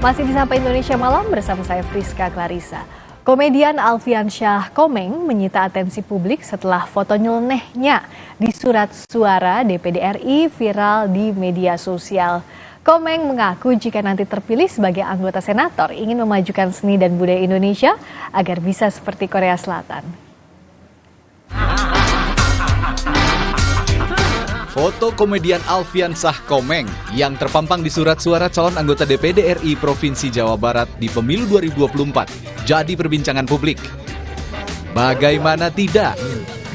Masih di Sapa Indonesia Malam bersama saya Friska Clarissa. Komedian Alfian Syah Komeng menyita atensi publik setelah foto nyelenehnya di surat suara DPD RI viral di media sosial. Komeng mengaku jika nanti terpilih sebagai anggota senator ingin memajukan seni dan budaya Indonesia agar bisa seperti Korea Selatan. Foto komedian Alfian Syah Komeng yang terpampang di surat suara calon anggota DPD RI Provinsi Jawa Barat di pemilu 2024 jadi perbincangan publik. Bagaimana tidak?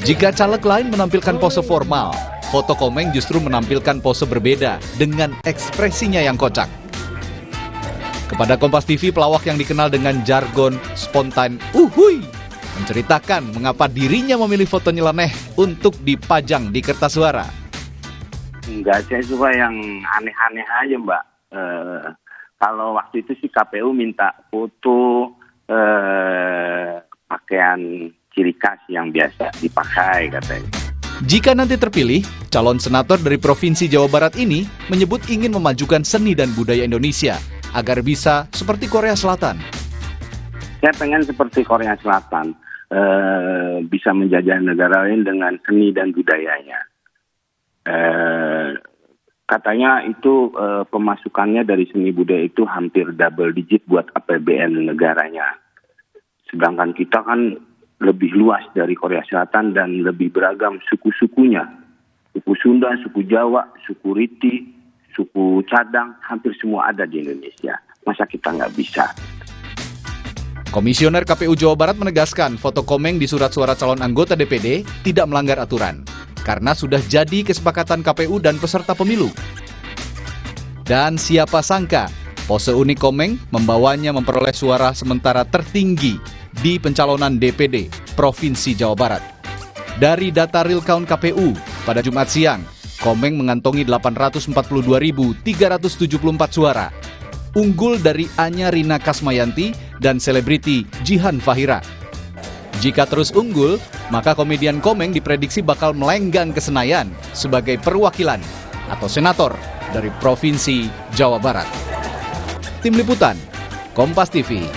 Jika caleg lain menampilkan pose formal, foto Komeng justru menampilkan pose berbeda dengan ekspresinya yang kocak. Kepada Kompas TV, pelawak yang dikenal dengan jargon spontan uhuy menceritakan mengapa dirinya memilih foto nyeleneh untuk dipajang di kertas suara. Enggak, saya suka yang aneh-aneh aja, Mbak. Kalau waktu itu sih KPU minta foto pakaian ciri khas yang biasa dipakai katanya. Jika nanti terpilih, calon senator dari Provinsi Jawa Barat ini menyebut ingin memajukan seni dan budaya Indonesia agar bisa seperti Korea Selatan. Saya pengen seperti Korea Selatan, bisa menjajah negara lain dengan seni dan budayanya. Katanya itu pemasukannya dari seni budaya itu hampir double digit buat APBN negaranya. Sedangkan kita kan lebih luas dari Korea Selatan dan lebih beragam suku-sukunya. Suku Sunda, suku Jawa, suku Riti, suku Cadang, hampir semua ada di Indonesia. Masa kita nggak bisa? Komisioner KPU Jawa Barat menegaskan foto Komeng di surat suara calon anggota DPD tidak melanggar aturan, karena sudah jadi kesepakatan KPU dan peserta pemilu. Dan siapa sangka, pose unik Komeng membawanya memperoleh suara sementara tertinggi di pencalonan DPD Provinsi Jawa Barat. Dari data real count KPU, pada Jumat siang, Komeng mengantongi 842.374 suara. Unggul dari Anya Rina Kasmayanti dan selebriti Jihan Fahira. Jika terus unggul, maka komedian Komeng diprediksi bakal melenggang ke Senayan sebagai perwakilan atau senator dari Provinsi Jawa Barat. Tim Liputan, Kompas TV.